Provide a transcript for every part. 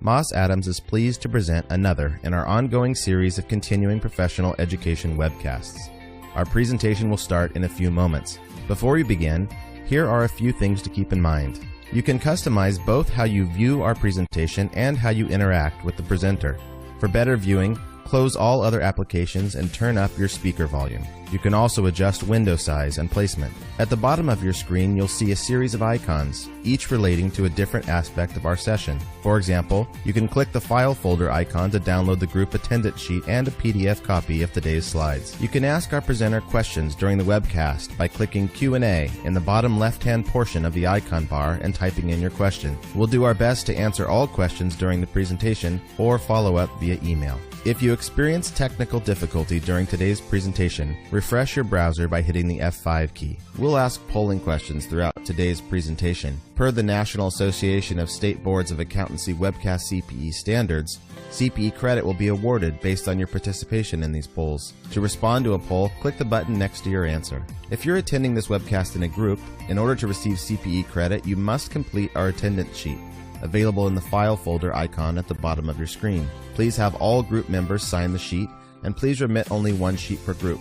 Moss Adams is pleased to present another in our ongoing series of continuing professional education webcasts. Our presentation will start in a few moments. Before we begin, here are a few things to keep in mind. You can customize both how you view our presentation and how you interact with the presenter. For better viewing, close all other applications and turn up your speaker volume. You can also adjust window size and placement. At the bottom of your screen, you'll see a series of icons, each relating to a different aspect of our session. For example, you can click the file folder icon to download the group attendance sheet and a PDF copy of today's slides. You can ask our presenter questions during the webcast by clicking Q&A in the bottom left-hand portion of the icon bar and typing in your question. We'll do our best to answer all questions during the presentation or follow up via email. If you experience technical difficulty during today's presentation, refresh your browser by hitting the F5 key. We'll ask polling questions throughout today's presentation. Per the National Association of State Boards of Accountancy Webcast CPE standards, CPE credit will be awarded based on your participation in these polls. To respond to a poll, click the button next to your answer. If you're attending this webcast in a group, in order to receive CPE credit, you must complete our attendance sheet, available in the file folder icon at the bottom of your screen. Please have all group members sign the sheet, and please remit only one sheet per group.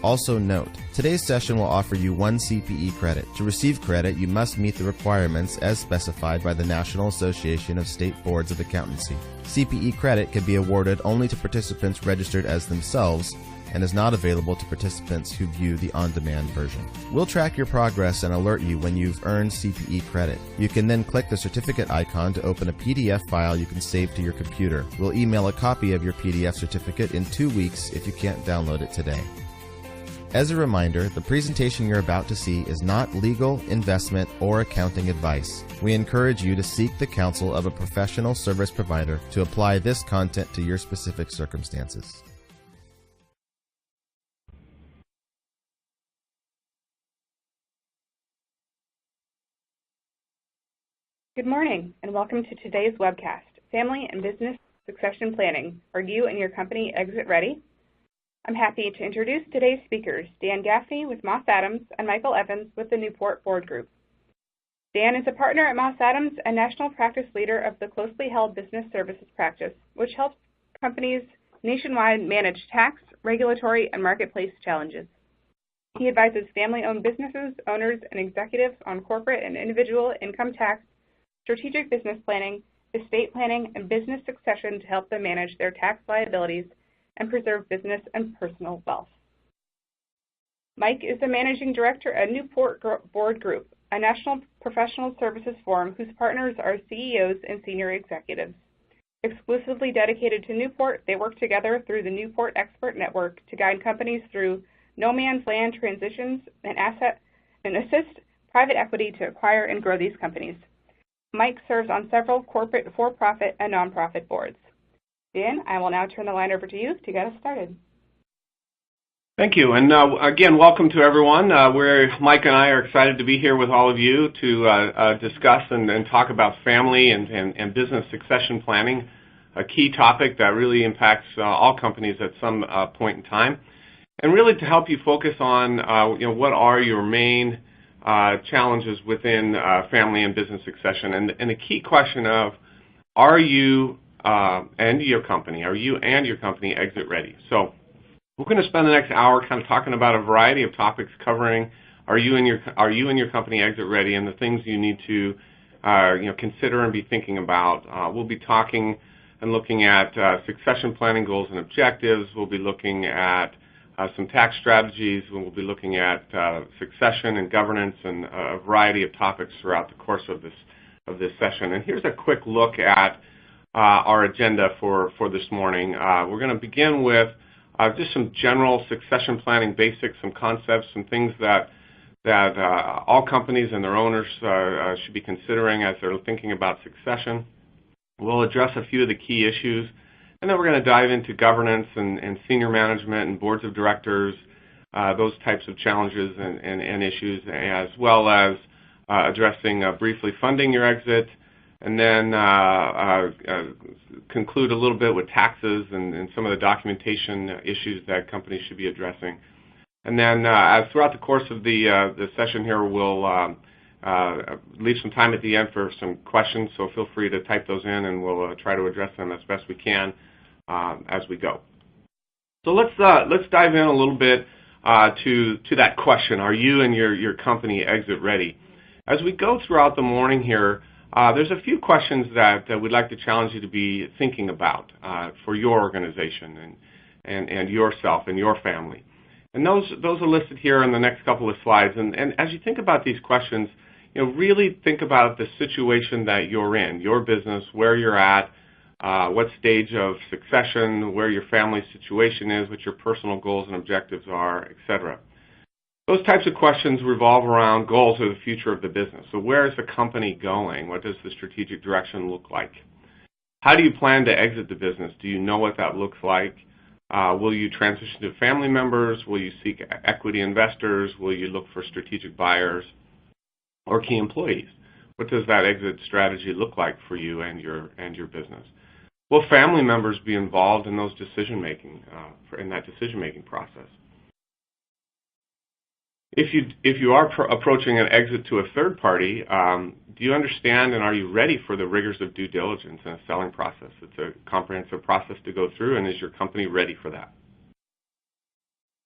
Also note, today's session will offer you 1 CPE credit. To receive credit, you must meet the requirements as specified by the National Association of State Boards of Accountancy. CPE credit can be awarded only to participants registered as themselves and is not available to participants who view the on-demand version. We'll track your progress and alert you when you've earned CPE credit. You can then click the certificate icon to open a PDF file you can save to your computer. We'll email a copy of your PDF certificate in 2 weeks if you can't download it today. As a reminder, the presentation you're about to see is not legal, investment, or accounting advice. We encourage you to seek the counsel of a professional service provider to apply this content to your specific circumstances. Good morning, and welcome to today's webcast, Family and Business Succession Planning. Are you and your company exit ready? I'm happy to introduce today's speakers, Dan Gaffney with Moss Adams and Michael Evans with the Newport Board Group. Dan is a partner at Moss Adams and national practice leader of the closely held business services practice, which helps companies nationwide manage tax, regulatory, and marketplace challenges. He advises family-owned businesses, owners, and executives on corporate and individual income tax, strategic business planning, estate planning, and business succession to help them manage their tax liabilities and preserve business and personal wealth. Mike is the managing director at Newport Board Group, a national professional services firm whose partners are CEOs and senior executives. Exclusively dedicated to Newport, they work together through the Newport Expert Network to guide companies through no-man's land transitions and assist private equity to acquire and grow these companies. Mike serves on several corporate, for-profit, and nonprofit boards. Dan, I will now turn the line over to you to get us started. Thank you, and again, welcome to everyone. Mike and I are excited to be here with all of you to discuss and talk about family and business succession planning, a key topic that really impacts all companies at some point in time, and really to help you focus on what are your main challenges within family and business succession, and the key question of are you and your company exit ready? So we're going to spend the next hour kind of talking about a variety of topics covering are you and your company exit ready and the things you need to consider and be thinking about. We'll be talking and looking at succession planning goals and objectives. We'll be looking at some tax strategies. We'll be looking at succession and governance and a variety of topics throughout the course of this session. And here's a quick look at our agenda for this morning. We're going to begin with just some general succession planning basics, some concepts, some things that all companies and their owners should be considering as they're thinking about succession. We'll address a few of the key issues. And then we're going to dive into governance and senior management and boards of directors, those types of challenges and issues, as well as addressing briefly funding your exit, and then conclude a little bit with taxes and some of the documentation issues that companies should be addressing. And then as throughout the course of the session here, we'll leave some time at the end for some questions, so feel free to type those in, and we'll try to address them as best we can as we go. So let's dive in a little bit to that question: are you and your company exit ready? As we go throughout the morning here, there's a few questions that we'd like to challenge you to be thinking about for your organization and yourself and your family. And those are listed here in the next couple of slides. And as you think about these questions, really think about the situation that you're in, your business, where you're at, what stage of succession, where your family situation is, what your personal goals and objectives are, etc. Those types of questions revolve around goals of the future of the business. So where is the company going? What does the strategic direction look like? How do you plan to exit the business? Do you know what that looks like? Will you transition to family members? Will you seek equity investors? Will you look for strategic buyers or key employees? What does that exit strategy look like for you and your business? Will family members be involved in those decision-making, in that decision-making process? If you are approaching an exit to a third party, do you understand and are you ready for the rigors of due diligence in a selling process? It's a comprehensive process to go through, and is your company ready for that?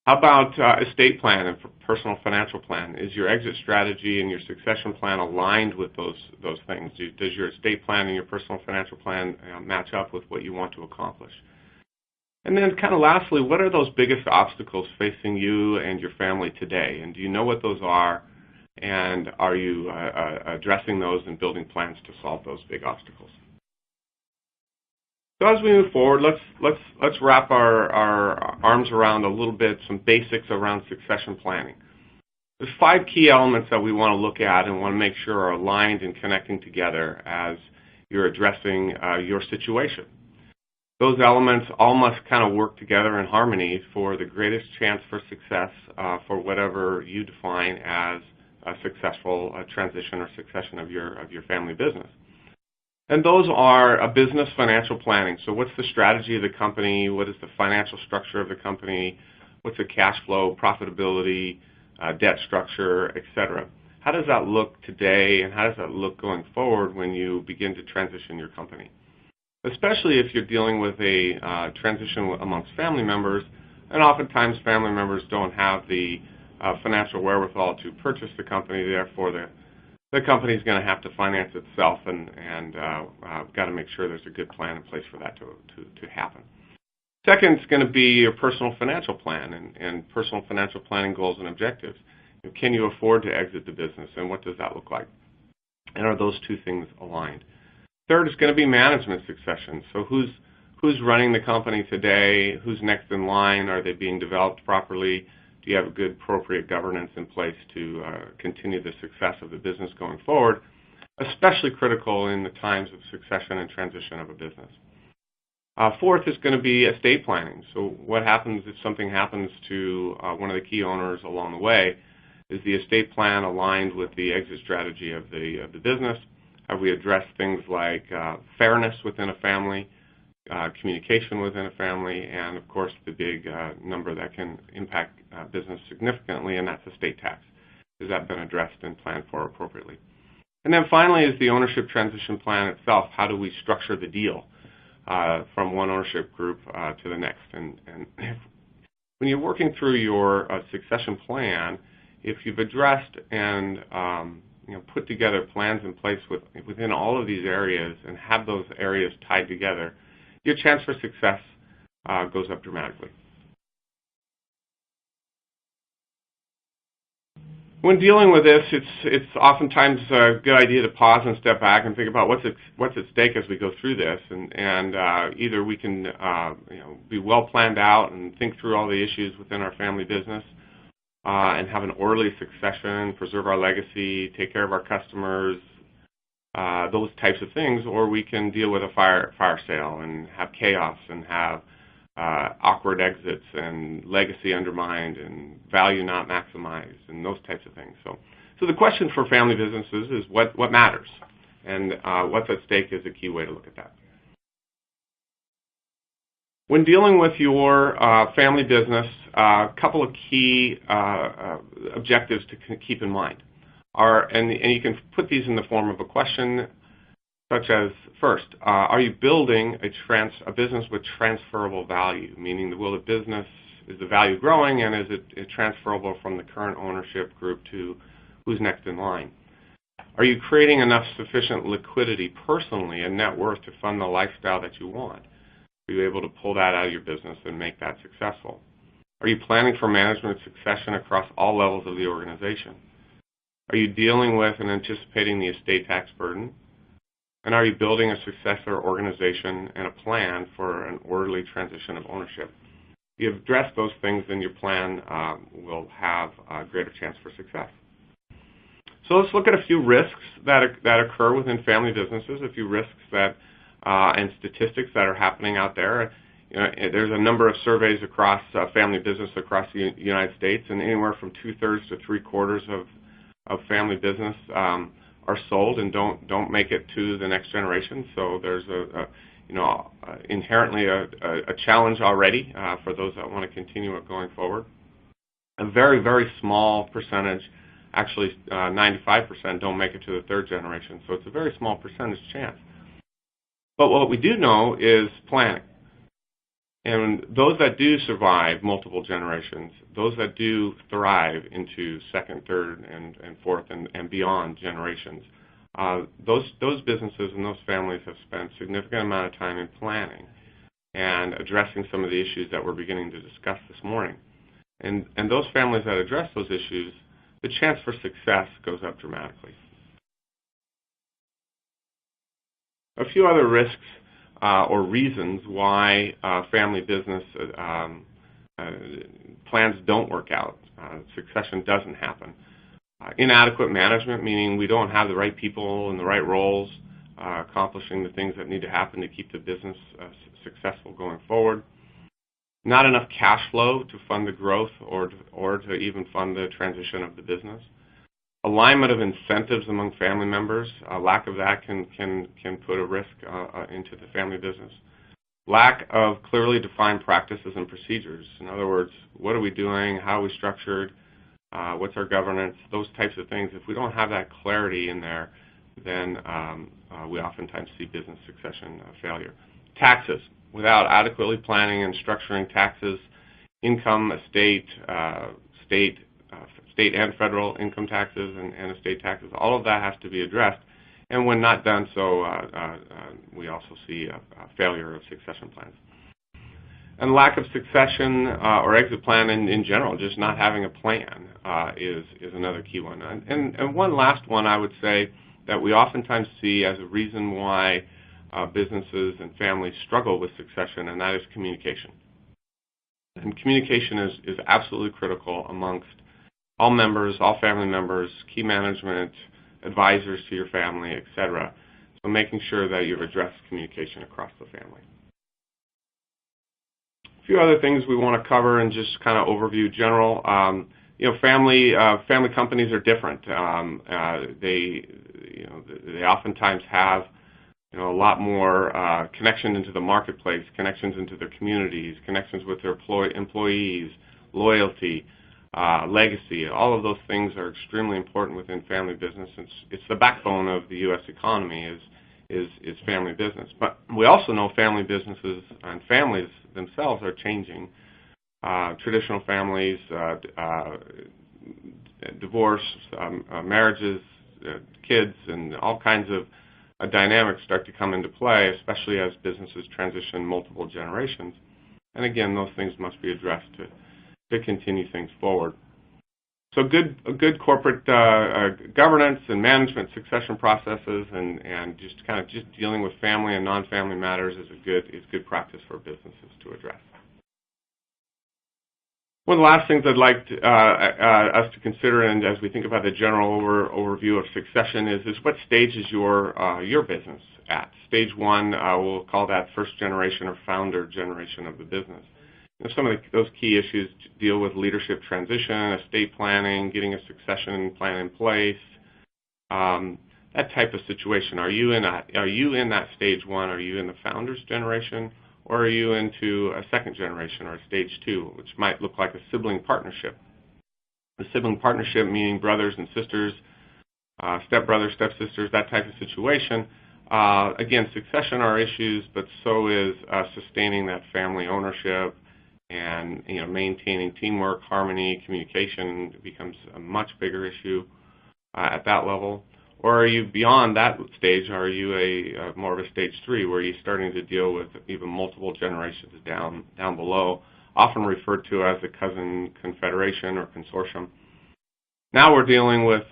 How about estate plan and personal financial plan? Is your exit strategy and your succession plan aligned with those things? Does your estate plan and your personal financial plan match up with what you want to accomplish? And then kind of lastly, what are those biggest obstacles facing you and your family today? And do you know what those are? And are you addressing those and building plans to solve those big obstacles? So as we move forward, let's wrap our arms around a little bit some basics around succession planning. There's 5 key elements that we want to look at and want to make sure are aligned and connecting together as you're addressing your situation. Those elements all must kind of work together in harmony for the greatest chance for success for whatever you define as a successful transition or succession of your family business. And those are a business financial planning. So what's the strategy of the company? What is the financial structure of the company? What's the cash flow, profitability, debt structure, etc.? How does that look today, and how does that look going forward when you begin to transition your company? Especially if you're dealing with a transition amongst family members, and oftentimes family members don't have the financial wherewithal to purchase the company. Therefore, the company is going to have to finance itself, and got to make sure there's a good plan in place for that to happen. Second is going to be your personal financial plan and personal financial planning goals and objectives. Can you afford to exit the business, and what does that look like? And are those two things aligned? Third is going to be management succession. So who's running the company today? Who's next in line? Are they being developed properly? Do you have a good, appropriate governance in place to continue the success of the business going forward? Especially critical in the times of succession and transition of a business. Fourth is going to be estate planning. So what happens if something happens to one of the key owners along the way? Is the estate plan aligned with the exit strategy of the business? Have we addressed things like fairness within a family, communication within a family, and of course the big number that can impact business significantly, and that's estate tax. Has that been addressed and planned for appropriately? And then finally is the ownership transition plan itself. How do we structure the deal from one ownership group to the next? And when you're working through your succession plan, if you've addressed and put together plans in place within all of these areas and have those areas tied together, your chance for success goes up dramatically. When dealing with this, it's oftentimes a good idea to pause and step back and think about what's at stake as we go through this, and either we can be well planned out and think through all the issues within our family business, and have an orderly succession, preserve our legacy, take care of our customers, those types of things, or we can deal with a fire sale and have chaos and have awkward exits and legacy undermined and value not maximized and those types of things. So the question for family businesses is what matters, and what's at stake is a key way to look at that. When dealing with your family business, a couple of key objectives to keep in mind. And you can put these in the form of a question, such as, first, are you building a business with transferable value? Meaning, is the value growing, and is it transferable from the current ownership group to who's next in line? Are you creating enough sufficient liquidity personally and net worth to fund the lifestyle that you want? Are you able to pull that out of your business and make that successful? Are you planning for management succession across all levels of the organization? Are you dealing with and anticipating the estate tax burden? And are you building a successor organization and a plan for an orderly transition of ownership? If you address those things, then your plan will have a greater chance for success. So let's look at a few risks that occur within family businesses, a few risks and statistics that are happening out there. There's a number of surveys across family business across the United States, and anywhere from 2/3 to 3/4 of family business are sold and don't make it to the next generation. So there's inherently a challenge already for those that want to continue it going forward. A very, very small percentage, actually 95%, don't make it to the third generation. So it's a very small percentage chance. But what we do know is planning. And those that do survive multiple generations, those that do thrive into second, third, and fourth, and beyond generations, those businesses and those families have spent a significant amount of time in planning and addressing some of the issues that we're beginning to discuss this morning. And those families that address those issues, the chance for success goes up dramatically. A few other risks or reasons why family business plans don't work out, succession doesn't happen. Inadequate management, meaning we don't have the right people in the right roles accomplishing the things that need to happen to keep the business successful going forward. Not enough cash flow to fund the growth or to even fund the transition of the business. Alignment of incentives among family members, a lack of that can put a risk into the family business. Lack of clearly defined practices and procedures. In other words, what are we doing? How are we structured? What's our governance? Those types of things. If we don't have that clarity in there, then we oftentimes see business succession failure. Taxes. Without adequately planning and structuring taxes, income, estate, state and federal income taxes and estate taxes, all of that has to be addressed. And when not done so, we also see a failure of succession plans. And lack of succession or exit plan in general, just not having a plan is another key one. And one last one I would say that we oftentimes see as a reason why businesses and families struggle with succession, and that is communication. And communication is absolutely critical amongst all members, all family members, key management, advisors to your family, etc. So making sure that you've addressed communication across the family. A few other things we want to cover and just kind of overview general. Family companies are different. They oftentimes have a lot more connection into the marketplace, connections into their communities, connections with their employees, loyalty, legacy. All of those things are extremely important within family business. It's the backbone of the U.S. economy is family business. But we also know family businesses and families themselves are changing. Traditional families, divorce, marriages, kids, and all kinds of dynamics start to come into play, especially as businesses transition multiple generations. And again, those things must be addressed to continue things forward. So good corporate governance and management succession processes and just dealing with family and non-family matters is good practice for businesses to address. One of the last things I'd like us to consider, and as we think about the general overview of succession, is what stage is your business at? Stage one, we'll call that first generation or founder generation of the business. And some of those key issues deal with leadership transition, estate planning, getting a succession plan in place, that type of situation. Are you in that stage one? Are you in the founder's generation? Or are you into a second generation or a stage two, which might look like a sibling partnership? A sibling partnership meaning brothers and sisters stepbrothers, stepsisters, that type of situation. Again, succession are issues, but so is sustaining that family ownership and maintaining teamwork, harmony, communication becomes a much bigger issue at that level. Or are you beyond that stage? Are you a more of a stage 3 where you're starting to deal with even multiple generations down below, often referred to as a cousin confederation or consortium? Now we're dealing with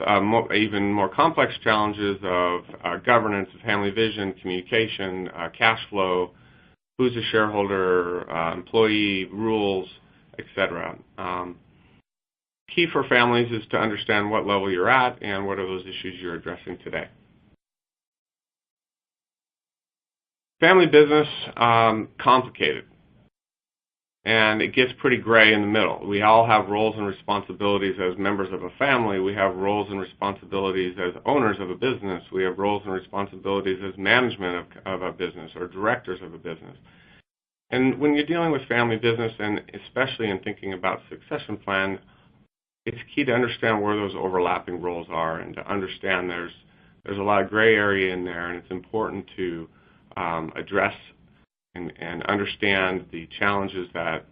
even more complex challenges of governance, family vision, communication, cash flow, who's a shareholder, employee rules, etc. Key for families is to understand what level you're at and what are those issues you're addressing today. Family business, complicated. And it gets pretty gray in the middle. We all have roles and responsibilities as members of a family. We have roles and responsibilities as owners of a business. We have roles and responsibilities as management of a business or directors of a business. And when you're dealing with family business, and especially in thinking about succession plan, it's key to understand where those overlapping roles are and to understand there's a lot of gray area in there, and it's important to address and understand the challenges that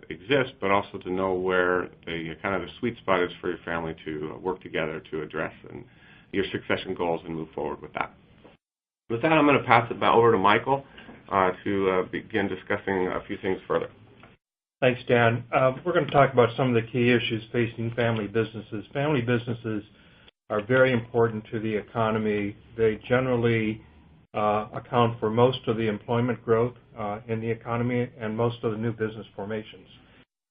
exist, but also to know where the kind of the sweet spot is for your family to work together to address and your succession goals and move forward with that. With that, I'm going to pass it back over to Michael to begin discussing a few things further. Thanks, Dan. We're going to talk about some of the key issues facing family businesses. Family businesses are very important to the economy. They generally account for most of the employment growth in the economy and most of the new business formations.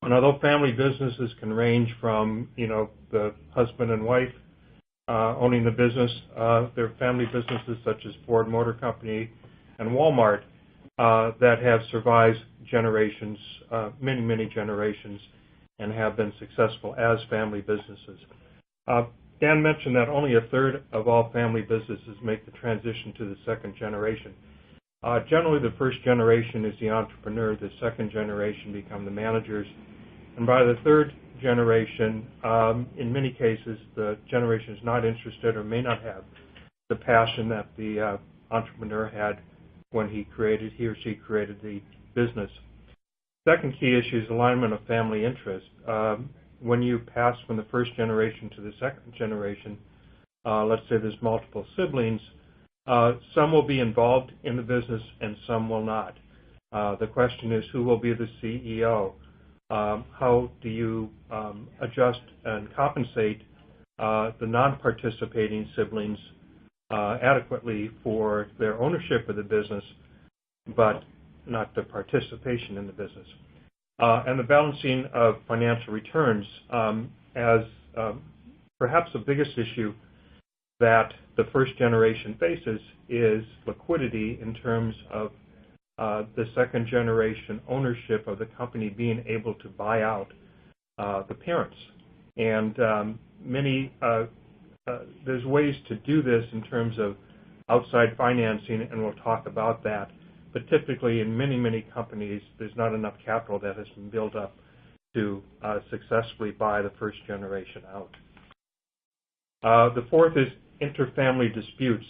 And although family businesses can range from, the husband and wife owning the business, there are family businesses such as Ford Motor Company and Walmart that have survived generations, many generations, and have been successful as family businesses. Dan mentioned that only a third of all family businesses make the transition to the second generation. Generally, the first generation is the entrepreneur, the second generation become the managers, and by the third generation, in many cases, the generation is not interested or may not have the passion that the entrepreneur had when he or she created the business. Second key issue is alignment of family interest. When you pass from the first generation to the second generation, let's say there's multiple siblings, some will be involved in the business and some will not. The question is, who will be the CEO? How do you adjust and compensate the non-participating siblings adequately for their ownership of the business, but not the participation in the business? And the balancing of financial returns as perhaps the biggest issue that the first generation faces is liquidity in terms of the second generation ownership of the company being able to buy out the parents. And there's ways to do this in terms of outside financing, and we'll talk about that. But typically in many companies, there's not enough capital that has been built up to successfully buy the first generation out. The fourth is interfamily disputes.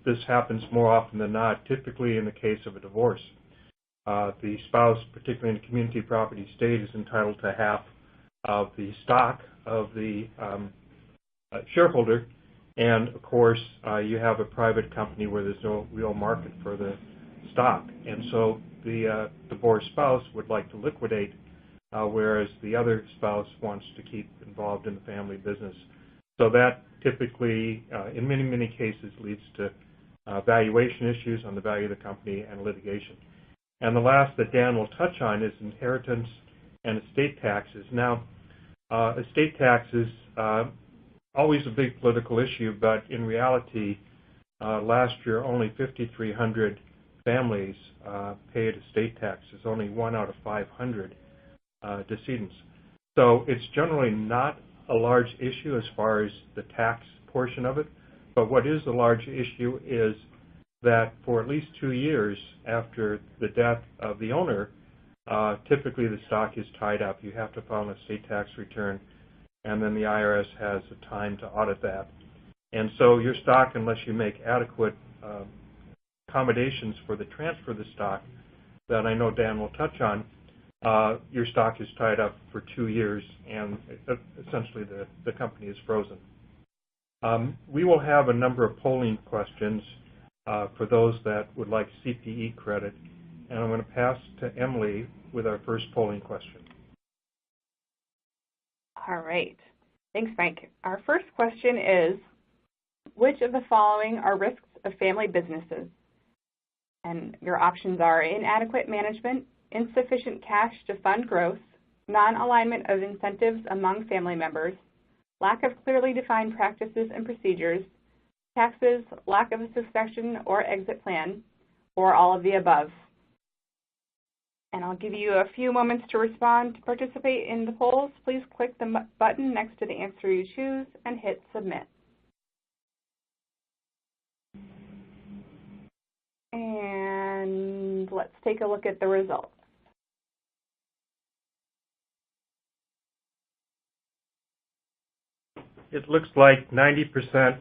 This happens more often than not, typically in the case of a divorce. The spouse, particularly in a community property state, is entitled to half of the stock of the shareholder, and of course you have a private company where there's no real market for the stock, and so the divorced spouse would like to liquidate, whereas the other spouse wants to keep involved in the family business. So that typically, in many cases, leads to valuation issues on the value of the company and litigation. And the last that Dan will touch on is inheritance and estate taxes. Now, estate taxes, always a big political issue, but in reality, last year only 5,300 families paid estate taxes, only 1 out of 500 decedents. So it's generally not a large issue as far as the tax portion of it, but what is a large issue is that for at least 2 years after the death of the owner, typically the stock is tied up. You have to file an estate tax return, and then the IRS has the time to audit that. And so your stock, unless you make adequate accommodations for the transfer of the stock that I know Dan will touch on, your stock is tied up for 2 years, and essentially the company is frozen. We will have a number of polling questions for those that would like CPE credit, and I'm going to pass to Emily with our first polling question. All right. Thanks, Mike. Our first question is, which of the following are risks of family businesses? And your options are inadequate management, insufficient cash to fund growth, non-alignment of incentives among family members, lack of clearly defined practices and procedures, taxes, lack of a succession or exit plan, or all of the above. And I'll give you a few moments to respond. To participate in the polls, please click the button next to the answer you choose and hit submit. And let's take a look at the results. It looks like 90%,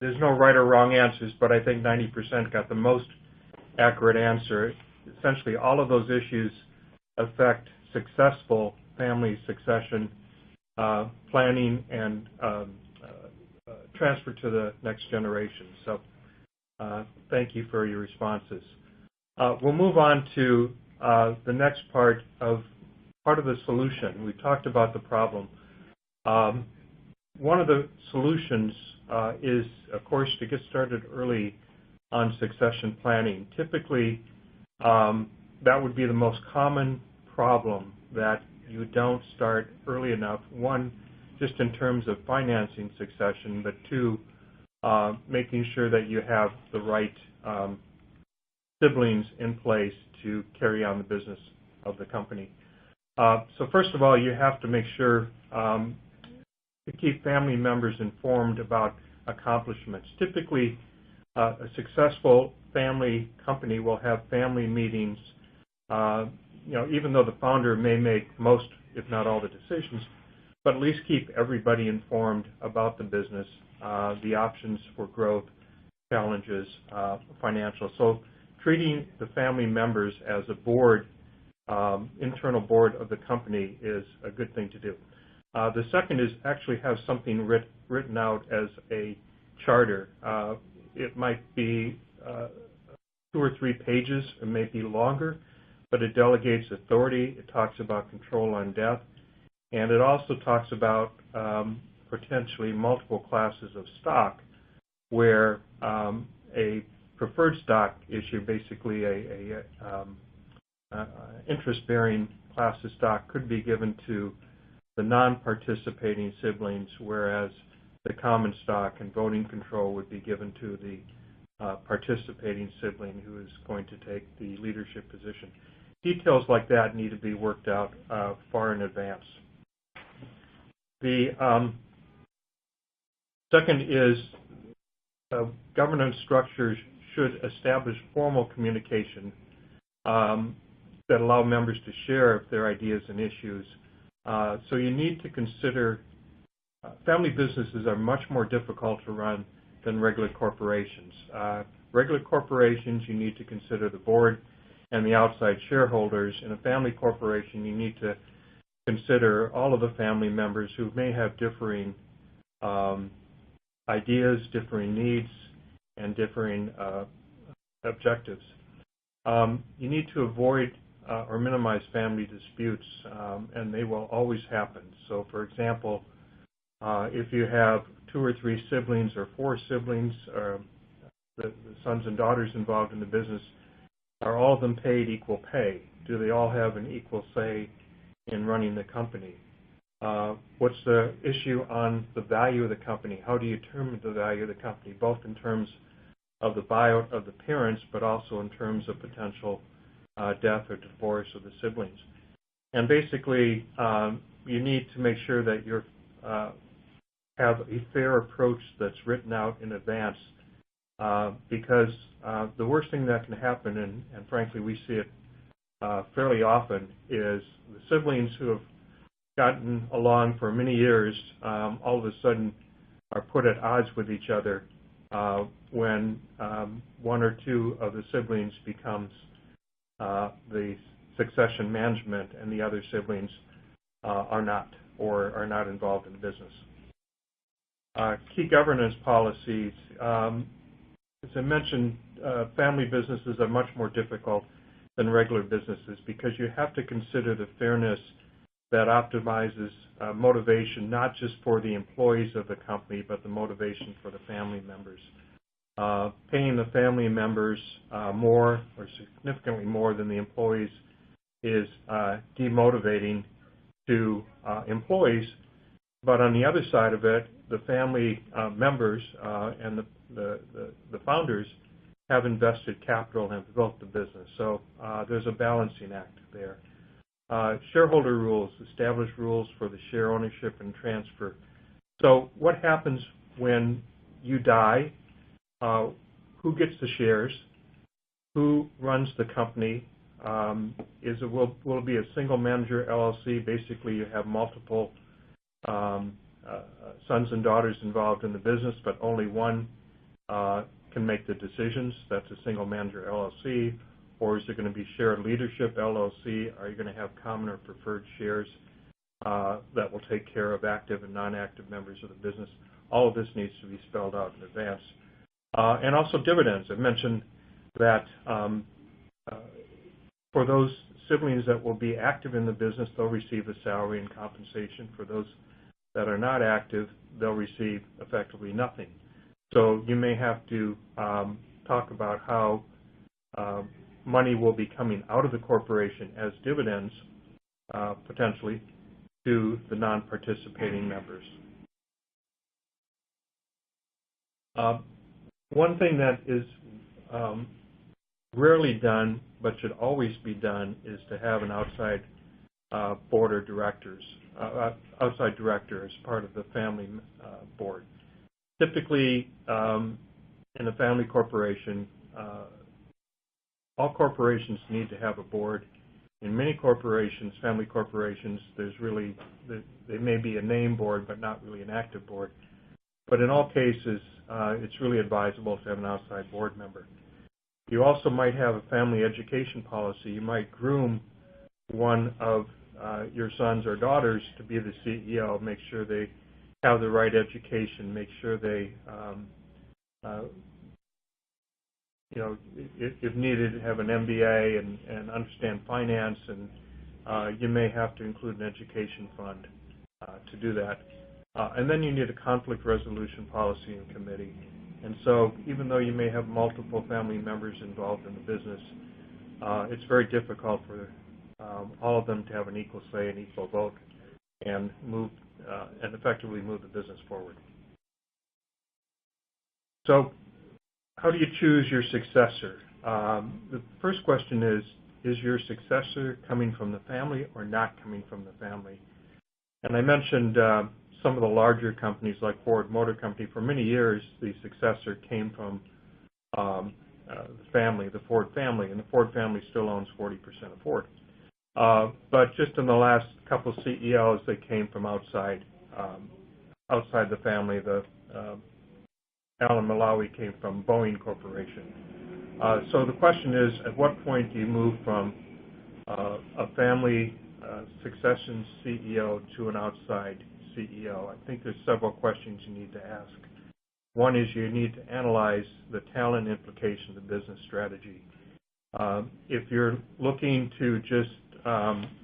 there's no right or wrong answers, but I think 90% got the most accurate answer. Essentially, all of those issues affect successful family succession planning and transfer to the next generation. So thank you for your responses. We'll move on to the next part of the solution. We talked about the problem. One of the solutions is, of course, to get started early on succession planning. Typically, that would be the most common problem, that you don't start early enough. One, just in terms of financing succession, but two, making sure that you have the right siblings in place to carry on the business of the company. So first of all, you have to make sure to keep family members informed about accomplishments. Typically, a successful family company will have family meetings, even though the founder may make most, if not all, the decisions, but at least keep everybody informed about the business, the options for growth, challenges, financial. So treating the family members as a board, internal board of the company, is a good thing to do. The second is actually have something written out as a charter. It might be 2 or 3 pages, it may be longer, but it delegates authority, it talks about control on death, and it also talks about potentially multiple classes of stock, where a preferred stock issue, basically a interest-bearing class of stock, could be given to the non-participating siblings, whereas the common stock and voting control would be given to the participating sibling who is going to take the leadership position. Details like that need to be worked out far in advance. The second is governance structures should establish formal communication that allow members to share their ideas and issues. So you need to consider family businesses are much more difficult to run than regular corporations. Regular corporations, you need to consider the board and the outside shareholders. In a family corporation, you need to consider all of the family members who may have differing ideas, differing needs, and differing objectives. You need to avoid or minimize family disputes, and they will always happen. So, for example, if you have 2 or 3 siblings or 4 siblings, or the sons and daughters involved in the business, are all of them paid equal pay? Do they all have an equal say in running the company? What's the issue on the value of the company? How do you determine the value of the company, both in terms of the buyout of the parents, but also in terms of potential death or divorce of the siblings? And basically, you need to make sure that you have a fair approach that's written out in advance, because the worst thing that can happen, and frankly we see it fairly often, is the siblings who have gotten along for many years all of a sudden are put at odds with each other when one or two of the siblings becomes the succession management and the other siblings are not, or are not involved in the business. Key governance policies. As I mentioned, family businesses are much more difficult than regular businesses because you have to consider the fairness that optimizes motivation not just for the employees of the company, but the motivation for the family members. Paying the family members more or significantly more than the employees is demotivating to employees, but on the other side of it, the family members and the founders have invested capital and have built the business. So there's a balancing act there. Shareholder rules, establish rules for the share ownership and transfer. So what happens when you die? Who gets the shares? Who runs the company? Will it be a single manager LLC? Basically, you have multiple sons and daughters involved in the business, but only one can make the decisions. That's a single manager LLC. Or is it going to be shared leadership LLC? Are you going to have common or preferred shares that will take care of active and non-active members of the business? All of this needs to be spelled out in advance. And also dividends. I mentioned that for those siblings that will be active in the business, they'll receive a salary and compensation. For those that are not active, they'll receive effectively nothing. So you may have to talk about how money will be coming out of the corporation as dividends, potentially, to the non-participating members. One thing that is rarely done but should always be done is to have an outside board of directors, outside director as part of the family board. Typically, in a family corporation, all corporations need to have a board. In many corporations, family corporations, they may be a name board but not really an active board. But in all cases, it's really advisable to have an outside board member. You also might have a family education policy. You might groom one of your sons or daughters to be the CEO, make sure they have the right education, make sure they, if needed, have an MBA and understand finance, and you may have to include an education fund to do that. And then you need a conflict resolution policy and committee. And so even though you may have multiple family members involved in the business, it's very difficult for all of them to have an equal say and equal vote and move and effectively move the business forward. So how do you choose your successor? The first question is your successor coming from the family or not coming from the family? And I mentioned some of the larger companies like Ford Motor Company. For many years, the successor came from the family, the Ford family, and the Ford family still owns 40% of Ford. But just in the last couple of CEOs, they came from outside the family. Alan Malawi came from Boeing Corporation. So the question is, at what point do you move from a family succession CEO to an outside CEO? I think there's several questions you need to ask. One is you need to analyze the talent implication of the business strategy. If you're looking to just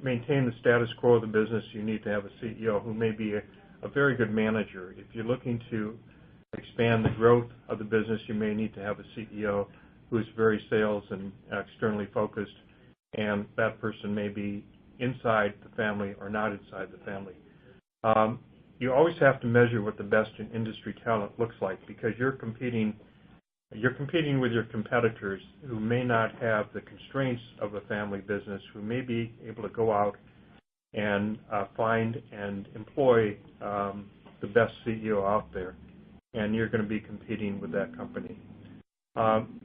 maintain the status quo of the business, you need to have a CEO who may be a very good manager. If you're looking to expand the growth of the business, you may need to have a CEO who is very sales and externally focused, and that person may be inside the family or not inside the family. You always have to measure what the best in industry talent looks like, because you're competing with your competitors who may not have the constraints of a family business, who may be able to go out and find and employ the best CEO out there, and you're going to be competing with that company.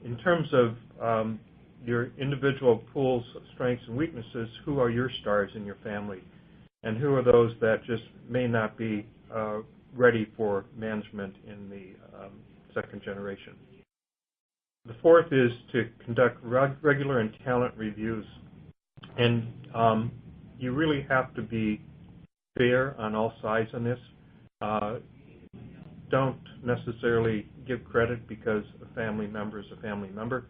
In terms of your individual pools, strengths, and weaknesses, who are your stars in your family? And who are those that just may not be ready for management in the second generation. The fourth is to conduct regular and talent reviews. And you really have to be fair on all sides on this. Don't necessarily give credit because a family member is a family member,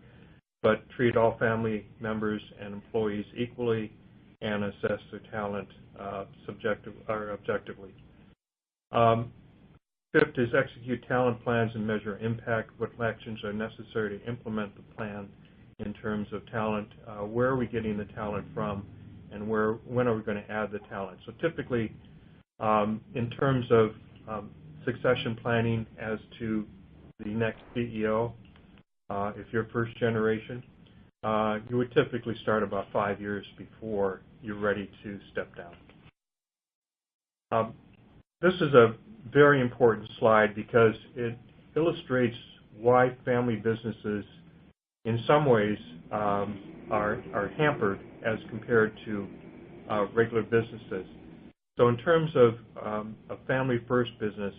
but treat all family members and employees equally and assess their talent objectively. Fifth is execute talent plans and measure impact. What actions are necessary to implement the plan in terms of talent? Where are we getting the talent from, and when are we going to add the talent? So typically, in terms of succession planning as to the next CEO, if you're first generation, you would typically start about 5 years before you're ready to step down. This is a very important slide because it illustrates why family businesses in some ways are hampered as compared to regular businesses. So in terms of a family-first business,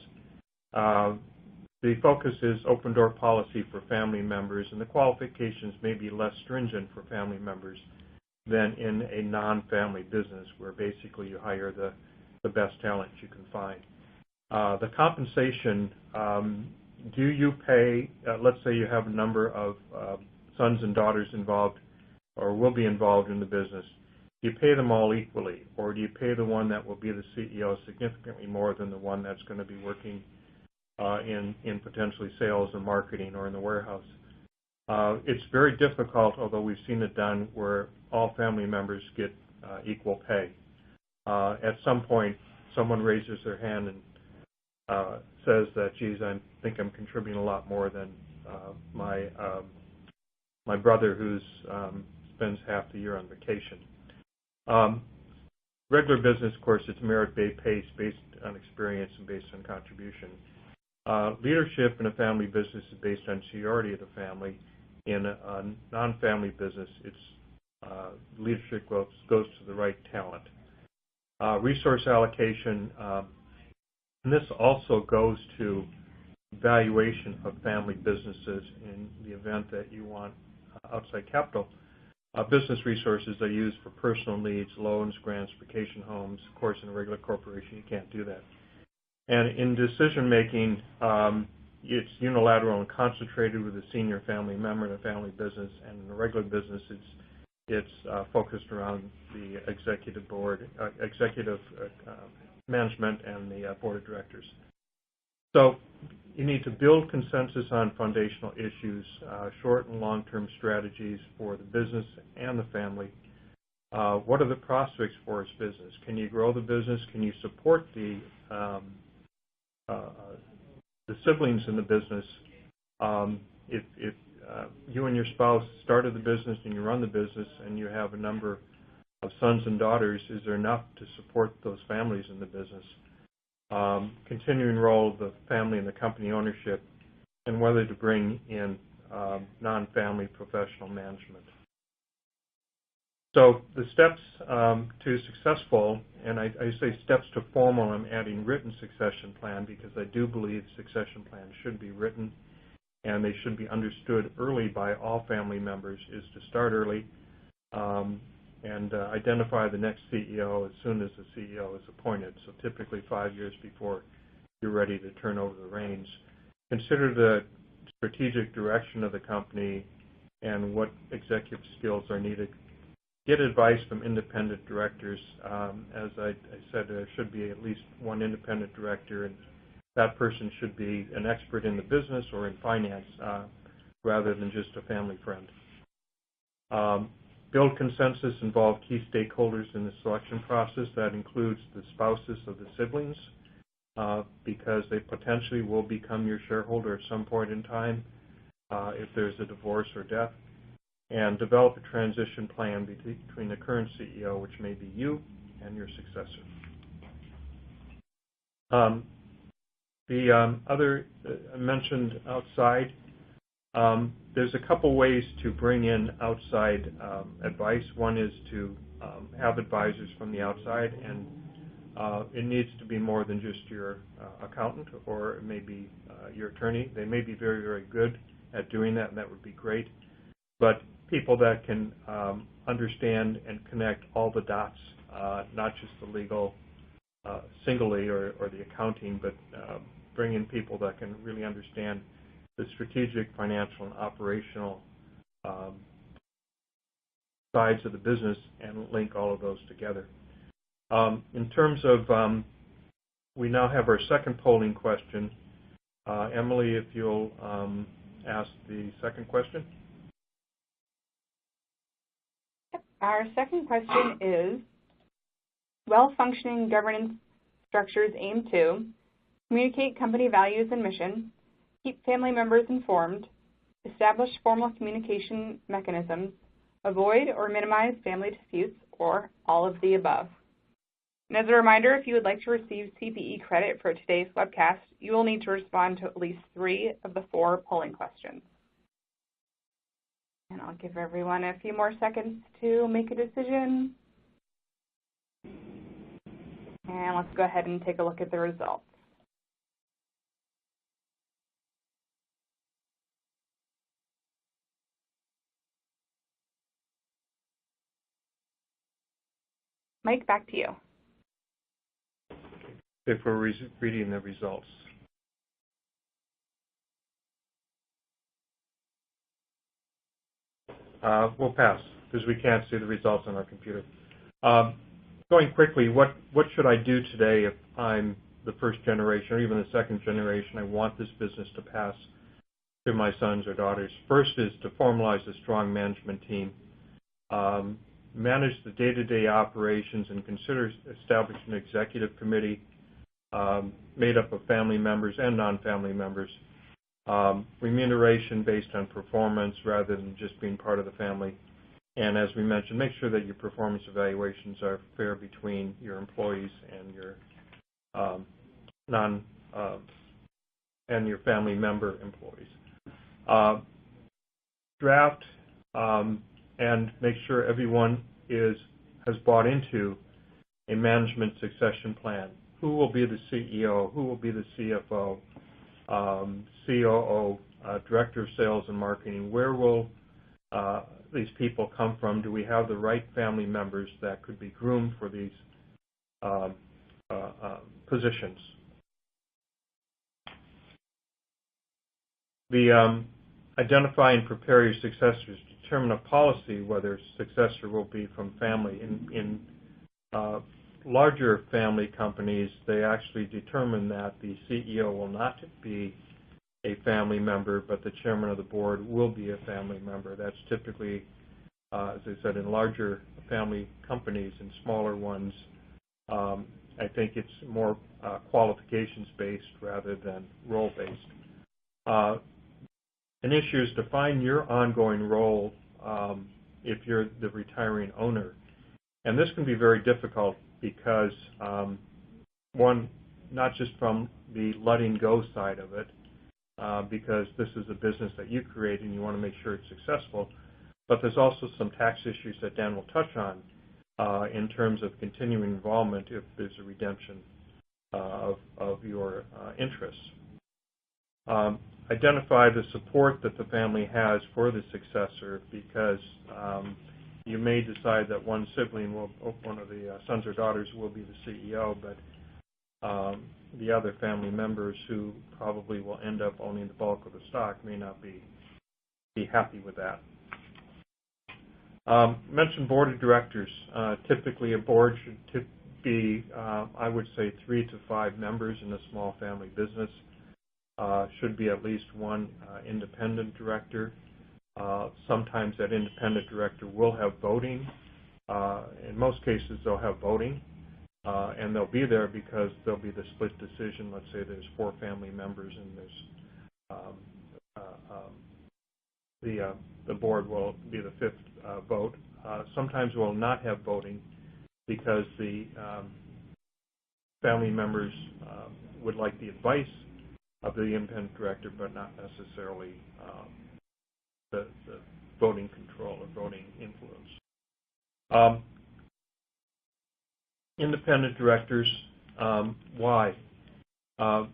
the focus is open door policy for family members, and the qualifications may be less stringent for family members than in a non-family business where basically you hire the best talent you can find. The compensation, do you pay, let's say you have a number of sons and daughters involved or will be involved in the business. Do you pay them all equally, or do you pay the one that will be the CEO significantly more than the one that's going to be working in potentially sales or marketing or in the warehouse? It's very difficult, although we've seen it done, where all family members get equal pay. At some point, someone raises their hand and says that, geez, I think I'm contributing a lot more than my brother who spends half the year on vacation. Regular business, of course, it's merit-based based on experience and based on contribution. Leadership in a family business is based on seniority of the family. In a non-family business, it's leadership goes to the right talent. Resource allocation, and this also goes to valuation of family businesses in the event that you want outside capital. Business resources are used for personal needs, loans, grants, vacation homes. Of course, in a regular corporation, you can't do that. And in decision-making, it's unilateral and concentrated with a senior family member in a family business, and in a regular business, it's focused around the executive board, executive management, and the board of directors. So you need to build consensus on foundational issues, short and long-term strategies for the business and the family. What are the prospects for its business? Can you grow the business? Can you support the siblings in the business? If you and your spouse started the business and you run the business and you have a number of sons and daughters, is there enough to support those families in the business? Continuing role of the family in the company ownership, and whether to bring in non-family professional management. So the steps to successful, and I say steps to formal, I'm adding written succession plan because I do believe succession plans should be written and they should be understood early by all family members, is to start early and identify the next CEO as soon as the CEO is appointed, so typically 5 years before you're ready to turn over the reins. Consider the strategic direction of the company and what executive skills are needed. Get advice from independent directors. As I said, there should be at least one independent director, and that person should be an expert in the business or in finance rather than just a family friend. Build consensus, involve key stakeholders in the selection process. That includes the spouses of the siblings because they potentially will become your shareholder at some point in time if there's a divorce or death. And develop a transition plan between the current CEO, which may be you, and your successor. The other, I mentioned outside. There's a couple ways to bring in outside advice. One is to have advisors from the outside, and It needs to be more than just your accountant, or it may be your attorney. They may be very, very good at doing that, and that would be great. But people that can understand and connect all the dots, not just the legal singly or the accounting, but bring in people that can really understand the strategic, financial, and operational sides of the business and link all of those together. In terms of, we now have our second polling question. Emily, if you'll ask the second question. Our second question is, well-functioning governance structures aim to communicate company values and mission, keep family members informed, establish formal communication mechanisms, avoid or minimize family disputes, or all of the above. And as a reminder, if you would like to receive CPE credit for today's webcast, you will need to respond to at least 3 of the 4 polling questions. And I'll give everyone a few more seconds to make a decision. And let's go ahead and take a look at the results. Mike, back to you. If we're reading the results. We'll pass because we can't see the results on our computer. Going quickly, what should I do today if I'm the first generation or even the second generation? I want this business to pass to my sons or daughters. First is to formalize a strong management team, manage the day-to-day operations, and consider establishing an executive committee made up of family members and non-family members. Remuneration based on performance rather than just being part of the family. And as we mentioned, make sure that your performance evaluations are fair between your employees and your and your family member employees. Draft and make sure everyone has bought into a management succession plan. Who will be the CEO? Who will be the CFO? COO, Director of Sales and Marketing? Where will these people come from? Do we have the right family members that could be groomed for these positions? Identify and prepare your successors. Determine a policy whether a successor will be from family. In larger family companies, they actually determine that the CEO will not be a family member, but the chairman of the board will be a family member. That's typically, as I said, in larger family companies. In smaller ones, I think it's more qualifications-based rather than role-based. An issue is define your ongoing role if you're the retiring owner. And this can be very difficult because, one, not just from the letting go side of it, because this is a business that you create and you want to make sure it's successful, but there's also some tax issues that Dan will touch on in terms of continuing involvement if there's a redemption of your interests. Identify the support that the family has for the successor, because you may decide that one sibling, one of the sons or daughters will be the CEO, but the other family members who probably will end up owning the bulk of the stock may not be happy with that. Mention board of directors. Typically a board should be, I would say, 3 to 5 members in a small family business. Should be at least one independent director. Sometimes that independent director will have voting. In most cases, they'll have voting, and they'll be there because there'll be the split decision. Let's say there's 4 family members, and there's the board will be the 5th vote. Sometimes we'll not have voting because the family members would like the advice of the independent director, but not necessarily the voting control or voting influence. Independent directors, why? I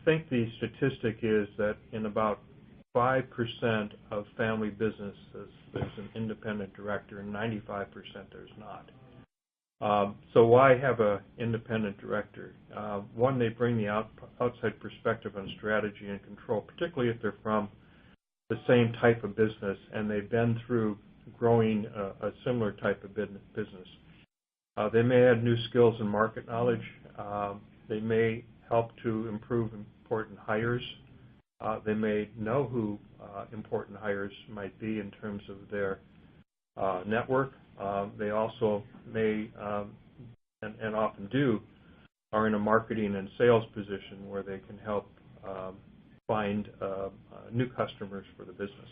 think the statistic is that in about 5% of family businesses, there's an independent director, and 95% there's not. So why have an independent director? One, they bring the outside perspective on strategy and control, particularly if they're from the same type of business and they've been through growing a similar type of business. They may add new skills and market knowledge. They may help to improve important hires. They may know who important hires might be in terms of their network. They also may, and often do, are in a marketing and sales position where they can help find new customers for the business.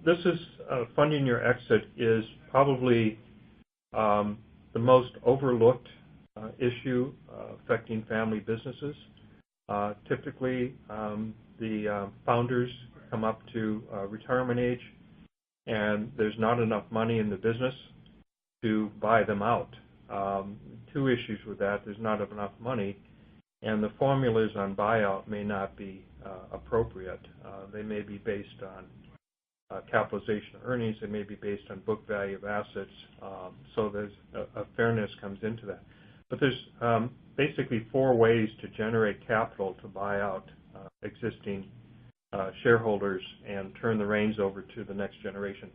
This is funding your exit is probably the most overlooked issue affecting family businesses. Typically, the founders come up to retirement age, and there's not enough money in the business to buy them out. Two issues with that: there's not enough money, and the formulas on buyout may not be appropriate. They may be based on capitalization of earnings. They may be based on book value of assets. So there's a fairness comes into that. But there's basically four ways to generate capital to buy out existing shareholders and turn the reins over to the next generation.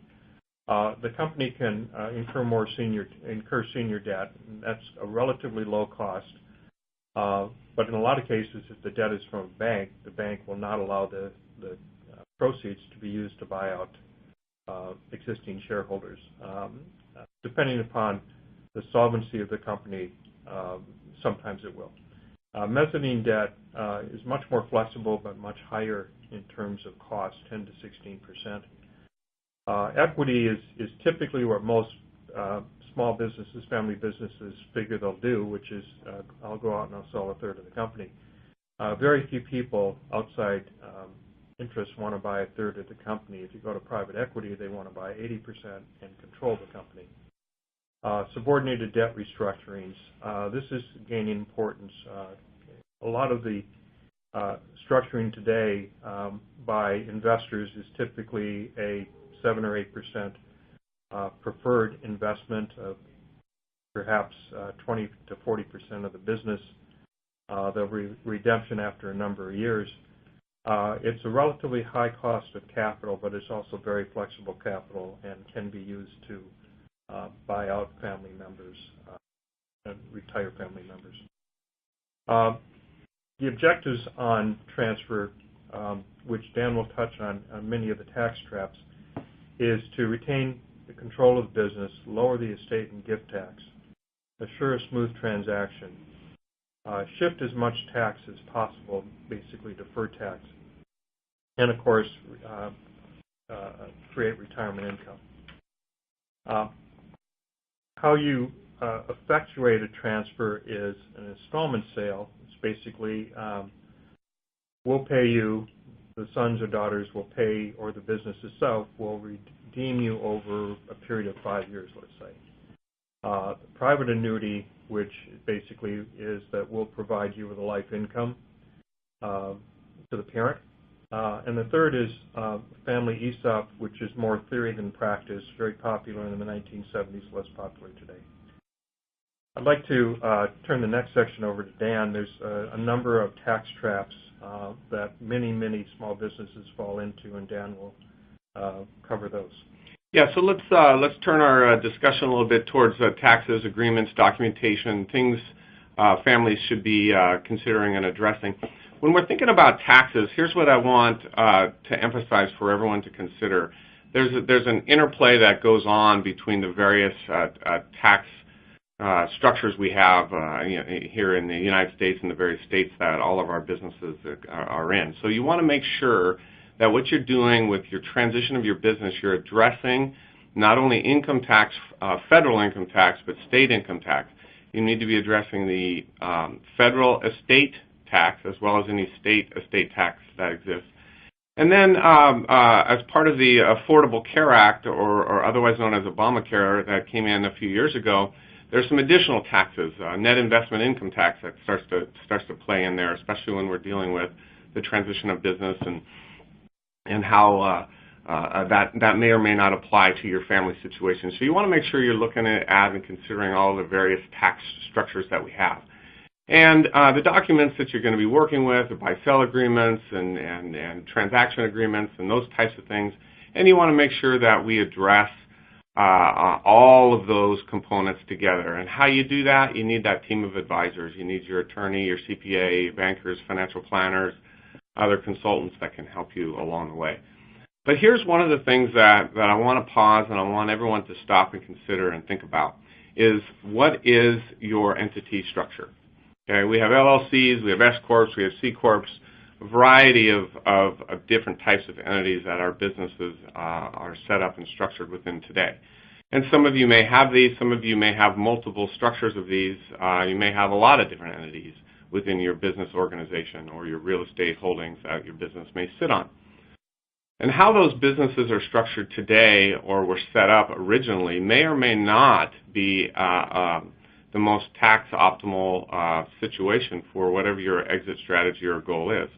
The company can incur senior debt, and that's a relatively low cost. But in a lot of cases, if the debt is from a bank, the bank will not allow the proceeds to be used to buy out existing shareholders. Depending upon the solvency of the company, sometimes it will. Mezzanine debt is much more flexible but much higher in terms of cost, 10 to 16%. Equity is typically what most small businesses, family businesses, figure they'll do, which is I'll go out and I'll sell a third of the company. Very few people outside interests want to buy a third of the company. If you go to private equity, they want to buy 80% and control the company. Subordinated debt restructurings. This is gaining importance. A lot of the structuring today by investors is typically a 7 or 8% preferred investment of perhaps 20 to 40% of the business. The redemption after a number of years. It's a relatively high cost of capital, but it's also very flexible capital and can be used to buy out family members and retire family members. The objectives on transfer, which Dan will touch on many of the tax traps, is to retain the control of the business, lower the estate and gift tax, assure a smooth transaction, shift as much tax as possible, basically defer tax, and of course create retirement income. How you effectuate a transfer is an installment sale. It's basically we'll pay you, the sons or daughters will pay, or the business itself will redeem you over a period of 5 years, let's say. The private annuity, which basically is that we'll provide you with a life income to the parent. And the third is family ESOP, which is more theory than practice, very popular in the 1970s, less popular today. I'd like to turn the next section over to Dan. There's a number of tax traps that many small businesses fall into, and Dan will cover those. Yeah, so let's turn our discussion a little bit towards taxes, agreements, documentation, things families should be considering and addressing. When we're thinking about taxes, here's what I want to emphasize for everyone to consider. There's an interplay that goes on between the various tax structures we have here in the United States and the various states that all of our businesses are in. So you want to make sure that what you're doing with your transition of your business, you're addressing not only income tax, federal income tax, but state income tax. You need to be addressing the federal estate tax as well as any state estate tax that exists. And then as part of the Affordable Care Act, or otherwise known as Obamacare, that came in a few years ago, there's some additional taxes, net investment income tax that starts to play in there, especially when we're dealing with the transition of business and how that may or may not apply to your family situation. So you want to make sure you're looking at and considering all the various tax structures that we have. And the documents that you're going to be working with, the buy-sell agreements and transaction agreements and those types of things. And you want to make sure that we address all of those components together. And how you do that, you need that team of advisors. You need your attorney, your CPA, bankers, financial planners, other consultants that can help you along the way. But here's one of the things that I want to pause and I want everyone to stop and consider and think about is, what is your entity structure? Okay, we have LLCs, we have S Corps, we have C Corps, a variety of different types of entities that our businesses are set up and structured within today. And some of you may have these, some of you may have multiple structures of these. You may have a lot of different entities within your business organization or your real estate holdings that your business may sit on. And how those businesses are structured today or were set up originally may or may not be the most tax optimal situation for whatever your exit strategy or goal is.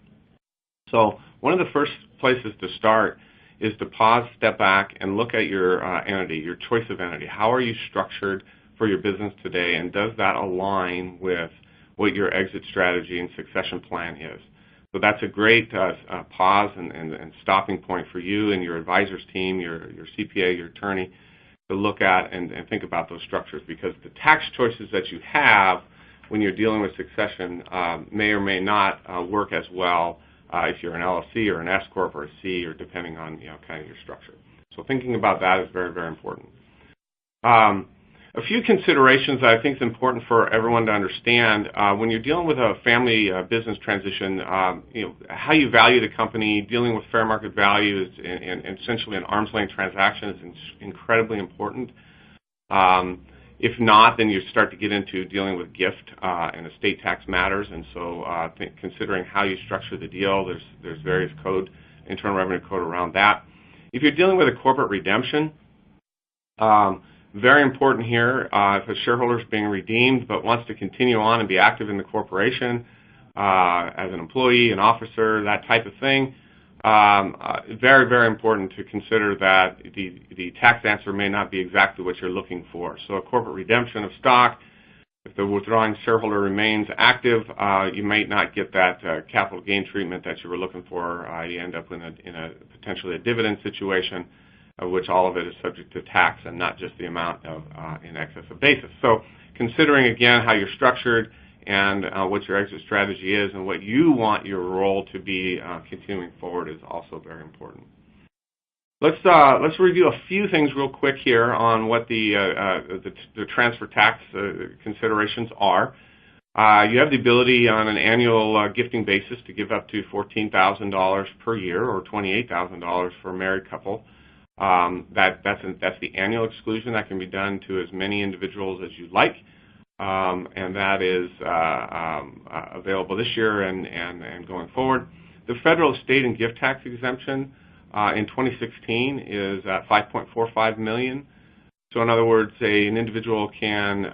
So one of the first places to start is to pause, step back, and look at your entity, your choice of entity. How are you structured for your business today, and does that align with what your exit strategy and succession plan is? So that's a great pause and stopping point for you and your advisors team, your CPA, your attorney, to look at and think about those structures, because the tax choices that you have when you're dealing with succession may or may not work as well if you're an LLC or an S Corp or a C, or depending on kind of your structure. So thinking about that is very, very important. A few considerations that I think is important for everyone to understand when you're dealing with a family business transition. How you value the company, dealing with fair market value, and essentially an arm's length transaction is incredibly important. If not, then you start to get into dealing with gift and estate tax matters. And so considering how you structure the deal, there's various Internal Revenue Code around that. If you're dealing with a corporate redemption, very important here, if a shareholder is being redeemed but wants to continue on and be active in the corporation as an employee, an officer, that type of thing, very, very important to consider that the tax answer may not be exactly what you're looking for. So a corporate redemption of stock, if the withdrawing shareholder remains active, you might not get that capital gain treatment that you were looking for. You end up in a potentially a dividend situation, which all of it is subject to tax and not just the amount of in excess of basis. So considering again how you're structured and what your exit strategy is and what you want your role to be continuing forward is also very important. Let's review a few things real quick here on what the transfer tax considerations are. You have the ability on an annual gifting basis to give up to $14,000 per year, or $28,000 for a married couple. That's the annual exclusion that can be done to as many individuals as you'd like, and that is available this year and going forward. The federal, state, and gift tax exemption in 2016 is at $5.45 million. So in other words, an individual can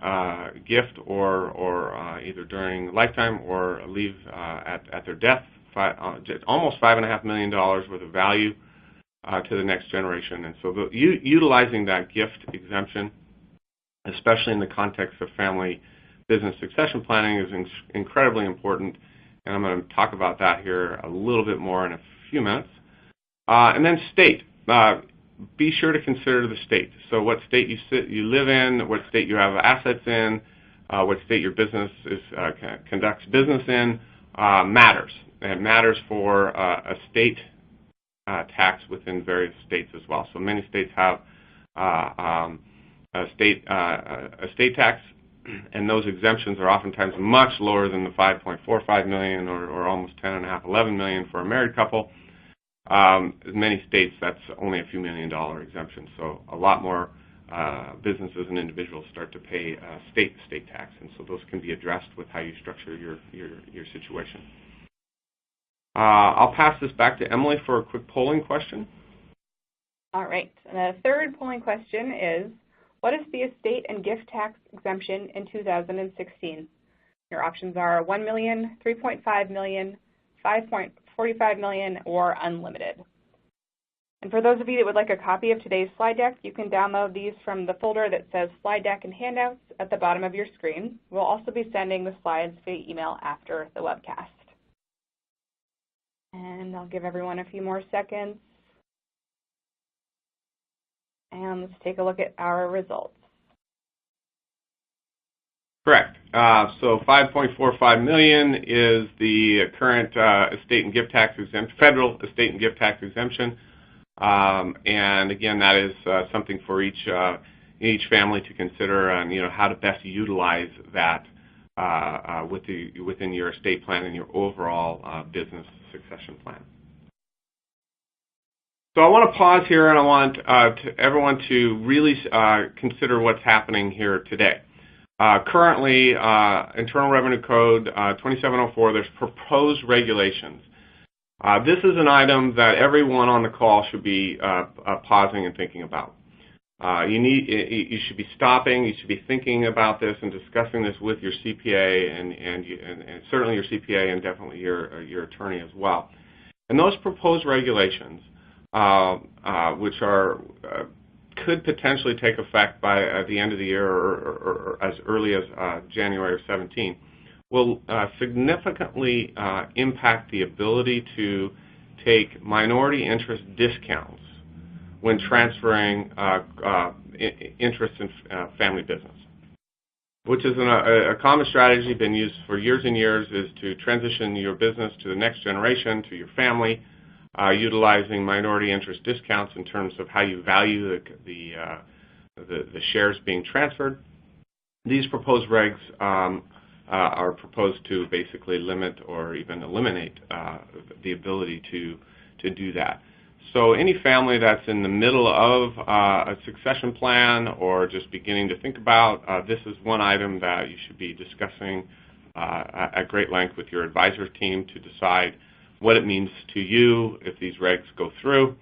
gift or either during lifetime or leave at their death almost $5.5 million worth of value to the next generation. And so utilizing that gift exemption, especially in the context of family business succession planning, is incredibly important. And I'm going to talk about that here a little bit more in a few minutes. And then state. Be sure to consider the state. So what state you live in, what state you have assets in, what state your business conducts business in matters. And it matters for a state tax within various states as well. So many states have a state tax, and those exemptions are oftentimes much lower than the $5.45 million or almost $11 million for a married couple. In many states, that's only a few $1 million exemption. So a lot more businesses and individuals start to pay state tax, and so those can be addressed with how you structure your situation. I'll pass this back to Emily for a quick polling question. All right. And the third polling question is, what is the estate and gift tax exemption in 2016? Your options are $1 million, $3.5 million, $5.45 million, or unlimited. And for those of you that would like a copy of today's slide deck, you can download these from the folder that says Slide Deck and Handouts at the bottom of your screen. We'll also be sending the slides via email after the webcast. And I'll give everyone a few more seconds. And let's take a look at our results. Correct. So $5.45 million is the current estate and gift tax exemption, federal estate and gift tax exemption. And again, that is something for each family to consider on how to best utilize that within your estate plan and your overall business succession plan. So I want to pause here, and I want everyone to really consider what's happening here today. Currently, Internal Revenue Code 2704, there's proposed regulations. This is an item that everyone on the call should be pausing and thinking about. You should be stopping, you should be thinking about this and discussing this with your CPA and certainly your CPA and definitely your attorney as well. And those proposed regulations, which could potentially take effect by the end of the year or as early as January of 17, will significantly impact the ability to take minority interest discounts when transferring interest in family business, which is a common strategy been used for years and years, is to transition your business to the next generation, to your family, utilizing minority interest discounts in terms of how you value the shares being transferred. These proposed regs are proposed to basically limit or even eliminate the ability to do that. So any family that's in the middle of a succession plan or just beginning to think about, this is one item that you should be discussing at great length with your advisor team to decide what it means to you if these regs go through,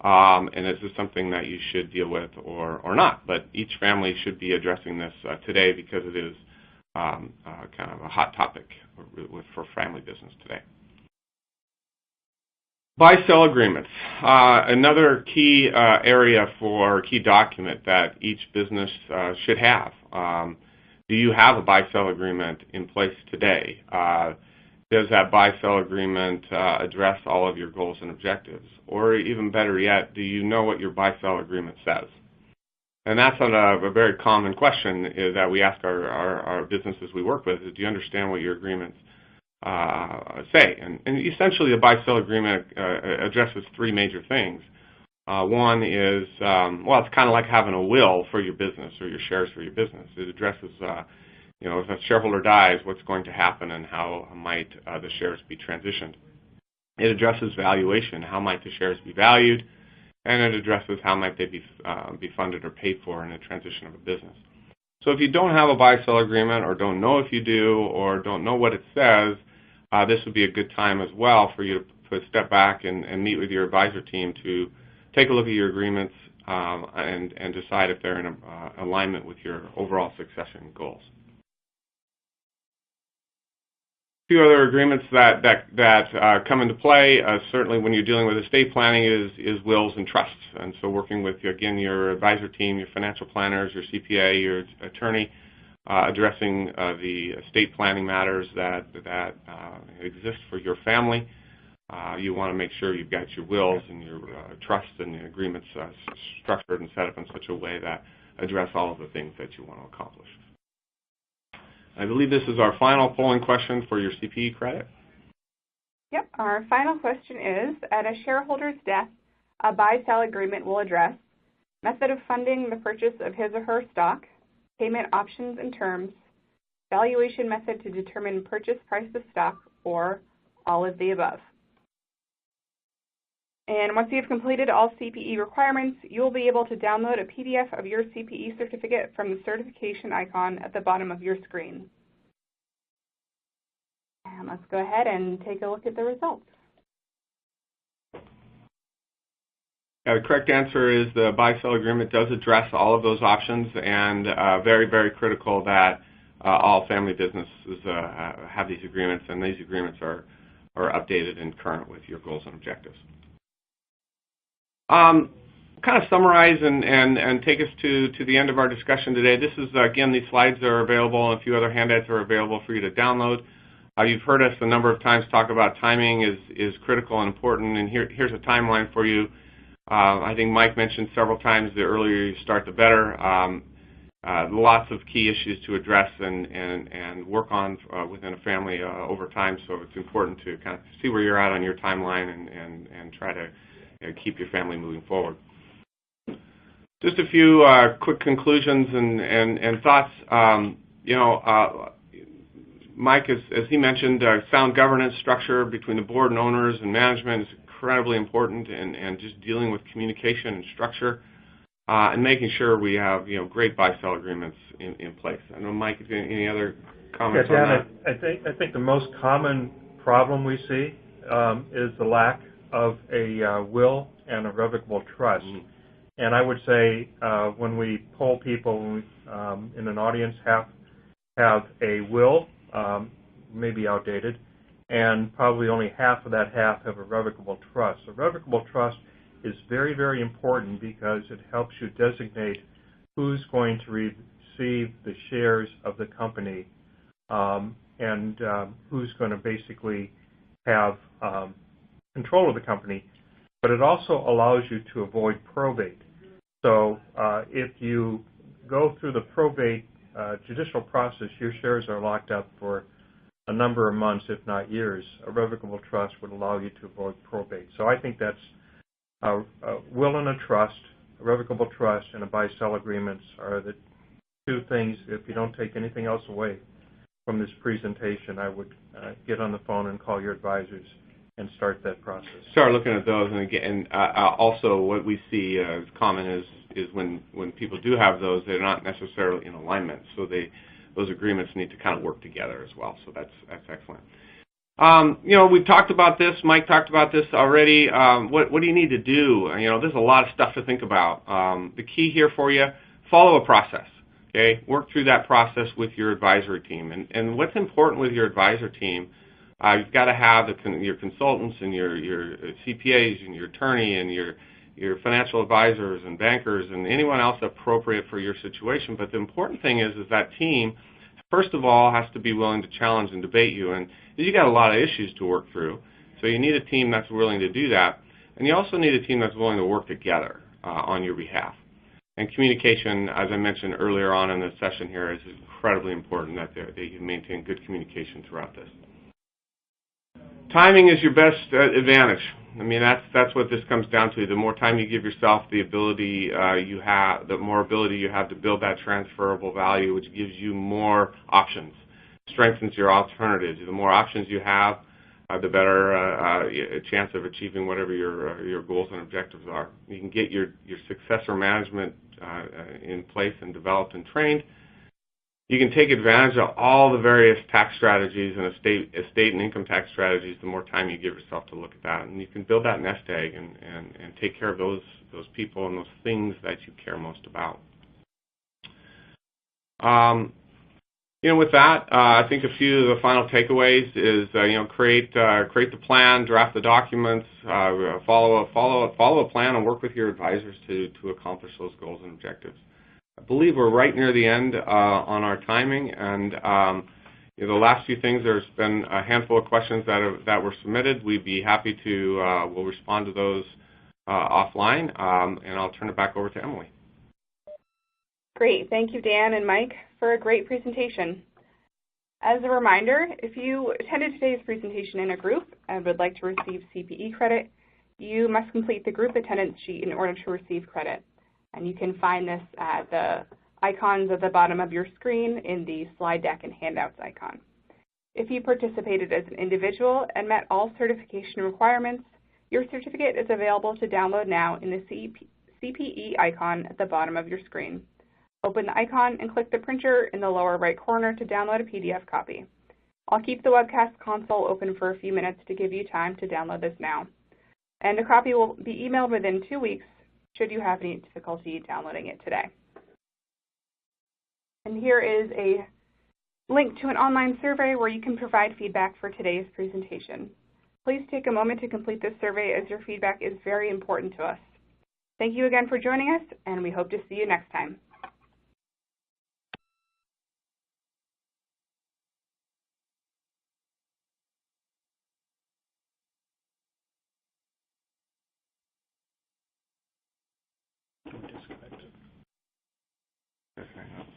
and is this something that you should deal with or not. But each family should be addressing this today because it is kind of a hot topic for family business today. Buy-sell agreements, another key area for key document that each business should have. Do you have a buy-sell agreement in place today? Does that buy-sell agreement address all of your goals and objectives? Or even better yet, do you know what your buy-sell agreement says? And that's a very common question that we ask our businesses we work with, is do you understand what your agreements say? And essentially the buy-sell agreement addresses three major things. One is, well, it's kind of like having a will for your business or your shares for your business. It addresses if a shareholder dies, what's going to happen and how might the shares be transitioned. It addresses valuation, how might the shares be valued, and it addresses how might they be funded or paid for in a transition of a business. So if you don't have a buy-sell agreement or don't know if you do or don't know what it says, this would be a good time as well for you to step back and meet with your advisor team to take a look at your agreements and decide if they're in alignment with your overall succession goals. A few other agreements that come into play, certainly when you're dealing with estate planning, is wills and trusts. And so working with, again, your advisor team, your financial planners, your CPA, your attorney, addressing the estate planning matters that exist for your family. You want to make sure you've got your wills and your trusts and the agreements structured and set up in such a way that address all of the things that you want to accomplish. I believe this is our final polling question for your CPE credit. Yep, our final question is, at a shareholder's death, a buy-sell agreement will address method of funding the purchase of his or her stock, payment options and terms, valuation method to determine purchase price of stock, or all of the above. And once you've completed all CPE requirements, you'll be able to download a PDF of your CPE certificate from the certification icon at the bottom of your screen. And let's go ahead and take a look at the results. The correct answer is the buy-sell agreement does address all of those options, and very, very critical that all family businesses have these agreements, and these agreements are updated and current with your goals and objectives. Kind of summarize and take us to the end of our discussion today. This is, again, these slides are available, and a few other handouts are available for you to download. You've heard us a number of times talk about timing is critical and important, and here's a timeline for you. I think Mike mentioned several times the earlier you start, the better. Lots of key issues to address and work on within a family over time, so it's important to kind of see where you're at on your timeline and try to keep your family moving forward. Just a few quick conclusions and thoughts. Mike, as he mentioned, sound governance structure between the board and owners and management is incredibly important, and just dealing with communication and structure, and making sure we have great buy-sell agreements in place. I know, Mike, any other comments on that? I think the most common problem we see is the lack of a will and a revocable trust. And I would say when we poll people in an audience have a will, maybe outdated, and probably only half of that half have a revocable trust. A revocable trust is very, very important because it helps you designate who's going to receive the shares of the company and who's going to basically have control of the company. But it also allows you to avoid probate. So if you go through the probate judicial process, your shares are locked up for a number of months, if not years. A revocable trust would allow you to avoid probate. So I think that's a will and a trust, a revocable trust, and a buy-sell agreements are the two things. If you don't take anything else away from this presentation, I would get on the phone and call your advisors and start that process. Start looking at those, and again, also what we see as common is when people do have those, they're not necessarily in alignment. So those agreements need to kind of work together as well. So that's excellent. We've talked about this. Mike talked about this already. What do you need to do? There's a lot of stuff to think about. The key here for you: follow a process. Okay, work through that process with your advisory team. And what's important with your advisor team? You've got to have your consultants and your CPAs and your attorney and your financial advisors and bankers and anyone else appropriate for your situation. But the important thing is that team, first of all, has to be willing to challenge and debate you. And you got a lot of issues to work through, so you need a team that's willing to do that. And you also need a team that's willing to work together on your behalf. And communication, as I mentioned earlier on in the session here, is incredibly important that you maintain good communication throughout this. Timing is your best advantage. I mean, that's what this comes down to. The more time you give yourself, the ability you have, the more ability you have to build that transferable value, which gives you more options, strengthens your alternatives. The more options you have, the better chance of achieving whatever your goals and objectives are. You can get your successor management in place and developed and trained. You can take advantage of all the various tax strategies and estate and income tax strategies the more time you give yourself to look at that. And you can build that nest egg and take care of those people and those things that you care most about. With that, I think a few of the final takeaways is create the plan, draft the documents, follow a plan, and work with your advisors to accomplish those goals and objectives. I believe we're right near the end on our timing, and the last few things, there's been a handful of questions that were submitted. We'd be happy to we'll respond to those offline, and I'll turn it back over to Emily. Great. Thank you, Dan and Mike, for a great presentation. As a reminder, if you attended today's presentation in a group and would like to receive CPE credit, you must complete the group attendance sheet in order to receive credit. And you can find this at the icons at the bottom of your screen in the slide deck and handouts icon. If you participated as an individual and met all certification requirements, your certificate is available to download now in the CPE icon at the bottom of your screen. Open the icon and click the printer in the lower right corner to download a PDF copy. I'll keep the webcast console open for a few minutes to give you time to download this now. And a copy will be emailed within 2 weeks should you have any difficulty downloading it today. And here is a link to an online survey where you can provide feedback for today's presentation. Please take a moment to complete this survey as your feedback is very important to us. Thank you again for joining us, and we hope to see you next time. Disconnected.